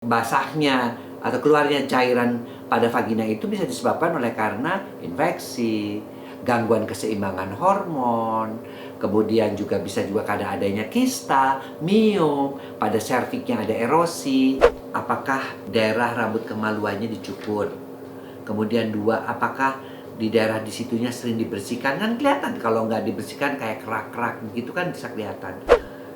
Basahnya atau keluarnya cairan pada vagina itu bisa disebabkan oleh karena infeksi, gangguan keseimbangan hormon, kemudian juga bisa juga karena adanya kista, miom, pada serviknya ada erosi. Apakah daerah rambut kemaluannya dicukur? Kemudian dua, apakah di daerah di situnya sering dibersihkan? Kan kelihatan kalau nggak dibersihkan kayak kerak-kerak begitu kan bisa kelihatan.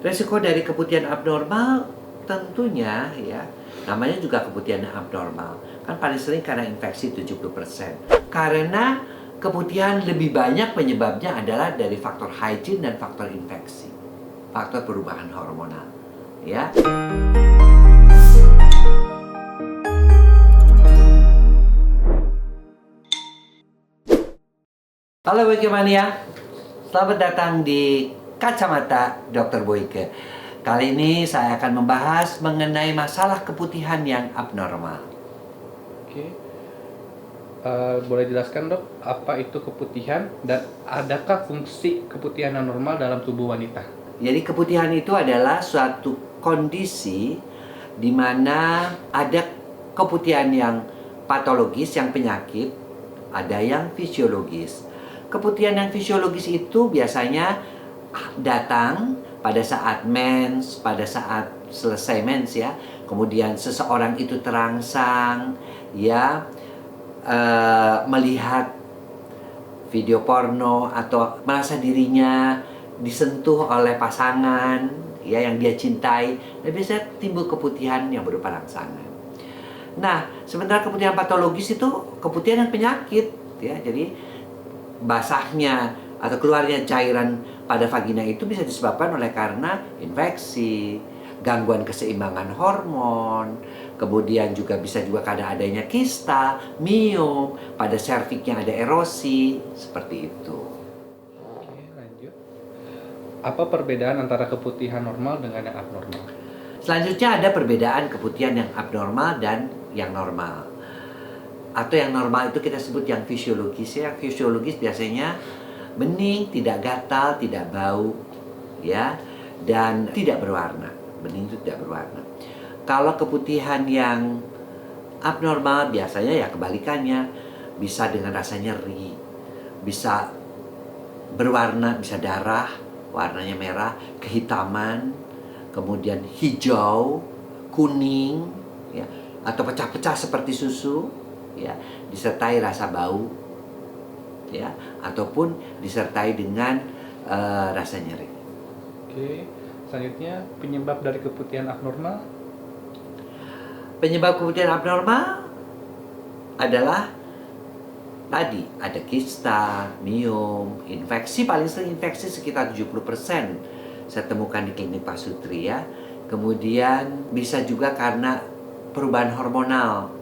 Resiko dari keputihan abnormal tentunya ya, namanya juga keputihan abnormal. Kan paling sering karena infeksi 70%. Karena keputihan lebih banyak penyebabnya adalah dari faktor hygiene dan faktor infeksi. Faktor perubahan hormonal. Ya. Halo Boykemania, selamat datang di Kacamata Dr. Boyke. Kali ini saya akan membahas mengenai masalah keputihan yang abnormal. Oke. Boleh jelaskan dok, apa itu keputihan dan adakah fungsi keputihan yang normal dalam tubuh wanita? Jadi keputihan itu adalah suatu kondisi di mana ada keputihan yang patologis, yang penyakit, ada yang fisiologis. Keputihan yang fisiologis itu biasanya datang pada saat mens, pada saat selesai mens ya. Kemudian seseorang itu terangsang ya, melihat video porno atau merasa dirinya disentuh oleh pasangan ya yang dia cintai, dan biasanya timbul keputihan yang berupa rangsangan. Nah, sementara keputihan patologis itu keputihan yang penyakit ya. Jadi basahnya atau keluarnya cairan pada vagina itu bisa disebabkan oleh karena infeksi, gangguan keseimbangan hormon, kemudian juga bisa juga karena adanya kista, miom, pada serviknya ada erosi, seperti itu. Oke, lanjut. Apa perbedaan antara keputihan normal dengan yang abnormal? Selanjutnya ada perbedaan keputihan yang abnormal dan yang normal. Atau yang normal itu kita sebut yang fisiologis ya. Fisiologis biasanya bening, tidak gatal, tidak bau ya, dan tidak berwarna. Bening itu tidak berwarna. Kalau keputihan yang abnormal biasanya ya kebalikannya, bisa dengan rasa nyeri, bisa berwarna, bisa darah, warnanya merah, kehitaman, kemudian hijau, kuning, ya, atau pecah-pecah seperti susu, ya, disertai rasa bau, ya, ataupun disertai dengan rasa nyeri. Oke, selanjutnya penyebab dari keputihan abnormal. Penyebab keputihan abnormal adalah tadi ada kista, miom, infeksi, paling sering infeksi sekitar 70% saya temukan di klinik Pak Sutri ya. Kemudian bisa juga karena perubahan hormonal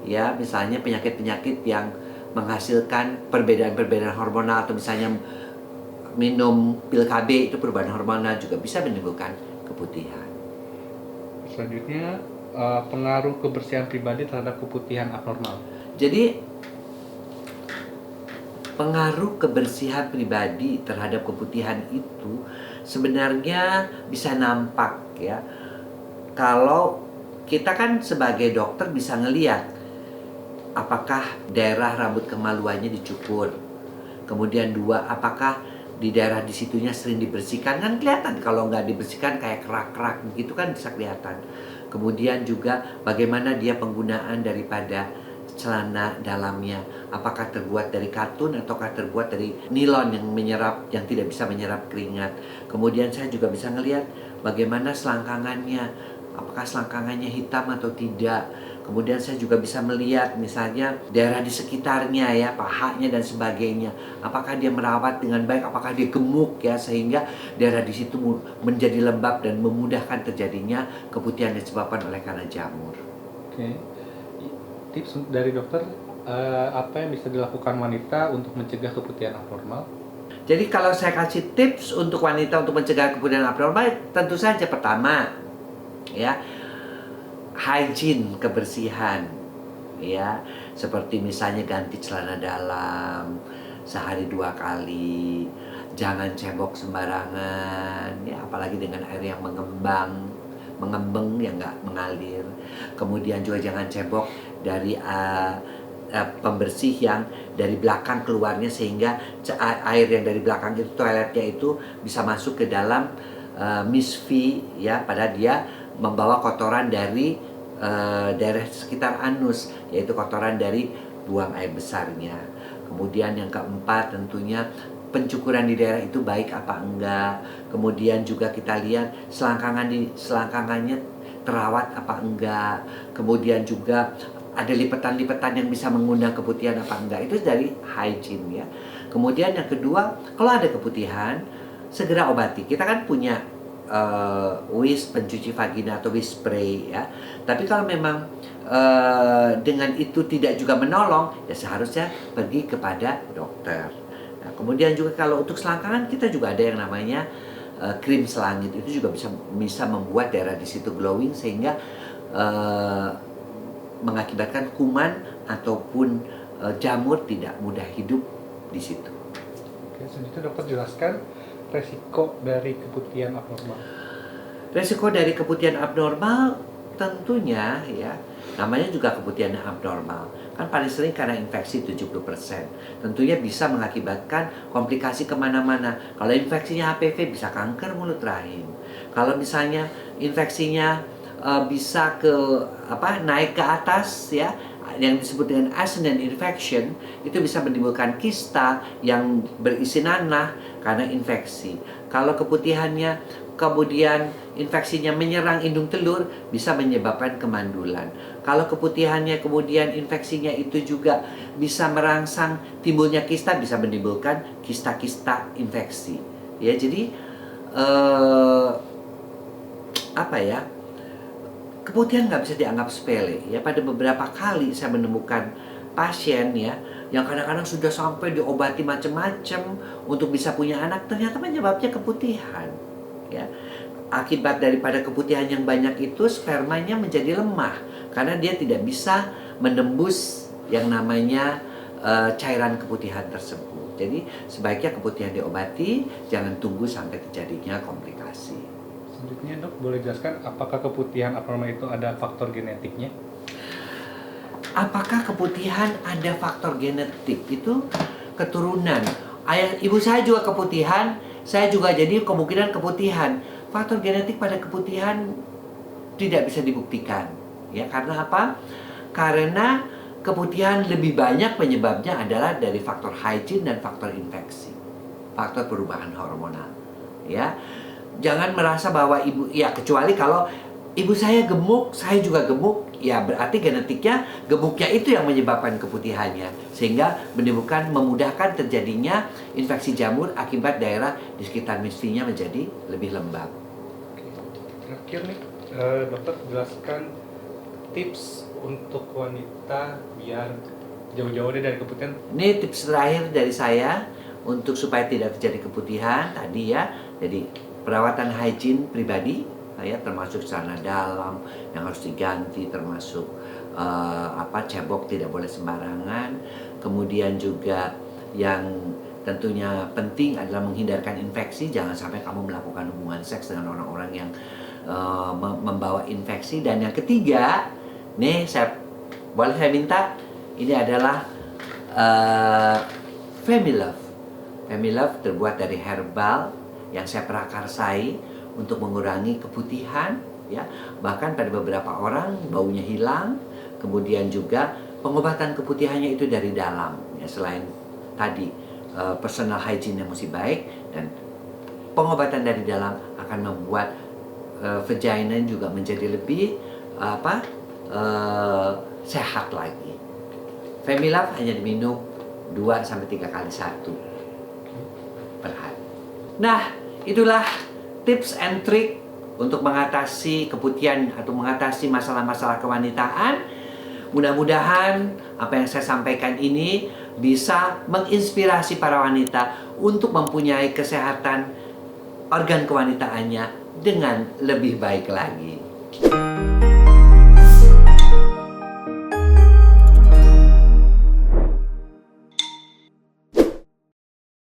ya, misalnya penyakit-penyakit yang menghasilkan perbedaan-perbedaan hormonal, atau misalnya minum pil KB itu perubahan hormonal juga bisa menimbulkan keputihan. Selanjutnya pengaruh kebersihan pribadi terhadap keputihan abnormal. Jadi pengaruh kebersihan pribadi terhadap keputihan itu sebenarnya bisa nampak ya. Kalau kita kan sebagai dokter bisa ngelihat apakah daerah rambut kemaluannya dicukur. Kemudian dua, apakah di daerah di situnya sering dibersihkan? Kan kelihatan kalau nggak dibersihkan kayak kerak-kerak begitu kan bisa kelihatan. Kemudian juga bagaimana dia penggunaan daripada celana dalamnya, apakah terbuat dari katun ataukah terbuat dari nilon yang menyerap, yang tidak bisa menyerap keringat. Kemudian saya juga bisa ngelihat bagaimana selangkangannya, apakah selangkangannya hitam atau tidak. Kemudian saya juga bisa melihat misalnya daerah di sekitarnya ya, pahanya dan sebagainya. Apakah dia merawat dengan baik, apakah dia gemuk ya, sehingga daerah di situ menjadi lembab dan memudahkan terjadinya keputihan disebabkan oleh karena jamur. Oke, tips dari dokter, apa yang bisa dilakukan wanita untuk mencegah keputihan abnormal? Jadi kalau saya kasih tips untuk wanita untuk mencegah keputihan abnormal, tentu saja pertama ya, hygiene, kebersihan ya, seperti misalnya ganti celana dalam sehari 2 kali, jangan cebok sembarangan ya, apalagi dengan air yang mengembang, mengembang yang nggak mengalir. Kemudian juga jangan cebok dari pembersih yang dari belakang keluarnya, sehingga air yang dari belakang itu, toiletnya itu bisa masuk ke dalam misfi ya, padahal dia membawa kotoran dari daerah sekitar anus, yaitu kotoran dari buang air besarnya. Kemudian yang keempat tentunya pencukuran di daerah itu baik apa enggak. Kemudian juga kita lihat selangkangannya terawat apa enggak. Kemudian juga ada lipetan-lipetan yang bisa mengundang keputihan apa enggak. Itu dari hygiene ya. Kemudian yang kedua, kalau ada keputihan segera obati. Kita kan punya whisk pencuci vagina atau whisk spray ya. Tapi kalau memang dengan itu tidak juga menolong, ya seharusnya pergi kepada dokter. Nah, kemudian juga kalau untuk selangkangan kita juga ada yang namanya krim selangit. Itu juga bisa membuat daerah di situ glowing, sehingga mengakibatkan kuman ataupun jamur tidak mudah hidup di situ. Oke, selanjutnya dokter jelaskan resiko dari keputihan abnormal. Resiko dari keputihan abnormal tentunya ya, namanya juga keputihan abnormal. Kan paling sering karena infeksi 70%. Tentunya bisa mengakibatkan komplikasi kemana-mana. Kalau infeksinya HPV bisa kanker mulut rahim. Kalau misalnya infeksinya bisa naik ke atas ya, yang disebut dengan ascendant infection, itu bisa menimbulkan kista yang berisi nanah karena infeksi. Kalau keputihannya kemudian infeksinya menyerang indung telur, bisa menyebabkan kemandulan. Kalau keputihannya kemudian infeksinya itu juga bisa merangsang timbulnya kista, bisa menimbulkan kista-kista infeksi. Ya, jadi keputihan nggak bisa dianggap sepele ya. Pada beberapa kali saya menemukan pasien ya yang kadang-kadang sudah sampai diobati macam-macam untuk bisa punya anak, ternyata penyebabnya keputihan ya. Akibat daripada keputihan yang banyak itu, spermanya menjadi lemah karena dia tidak bisa menembus yang namanya cairan keputihan tersebut. Jadi sebaiknya keputihan diobati, jangan tunggu sampai terjadinya komplikasi. Selanjutnya dok, boleh jelaskan apakah keputihan abnormal itu ada faktor genetiknya? Apakah keputihan ada faktor genetik? Itu keturunan. Ibu saya juga keputihan, saya juga jadi kemungkinan keputihan. Faktor genetik pada keputihan tidak bisa dibuktikan. Ya, karena apa? Karena keputihan lebih banyak penyebabnya adalah dari faktor hygiene dan faktor infeksi. Faktor perubahan hormonal. Ya. Jangan merasa bahwa kecuali kalau ibu saya gemuk, saya juga gemuk, ya berarti genetiknya gemuknya itu yang menyebabkan keputihannya, sehingga memudahkan terjadinya infeksi jamur akibat daerah di sekitar misfinya menjadi lebih lembab. Oke. Terakhir nih, dokter jelaskan tips untuk wanita biar jauh-jauh dari keputihan. Ini tips terakhir dari saya untuk supaya tidak terjadi keputihan tadi ya. Jadi perawatan hygiene pribadi ya, termasuk celana dalam yang harus diganti, termasuk cebok tidak boleh sembarangan. Kemudian juga yang tentunya penting adalah menghindarkan infeksi. Jangan sampai kamu melakukan hubungan seks dengan orang-orang yang membawa infeksi. Dan yang ketiga, nih saya minta, ini adalah Femilove. Femilove terbuat dari herbal yang saya prakarsai untuk mengurangi keputihan ya. Bahkan pada beberapa orang baunya hilang. Kemudian juga pengobatan keputihannya itu dari dalam ya. Selain tadi personal hygiene yang mesti baik, dan pengobatan dari dalam akan membuat vagina juga menjadi lebih sehat lagi. Femilove hanya diminum 2-3 kali 1 per hari. Nah, itulah tips and trick untuk mengatasi keputihan atau mengatasi masalah-masalah kewanitaan. Mudah-mudahan apa yang saya sampaikan ini bisa menginspirasi para wanita untuk mempunyai kesehatan organ kewanitaannya dengan lebih baik lagi.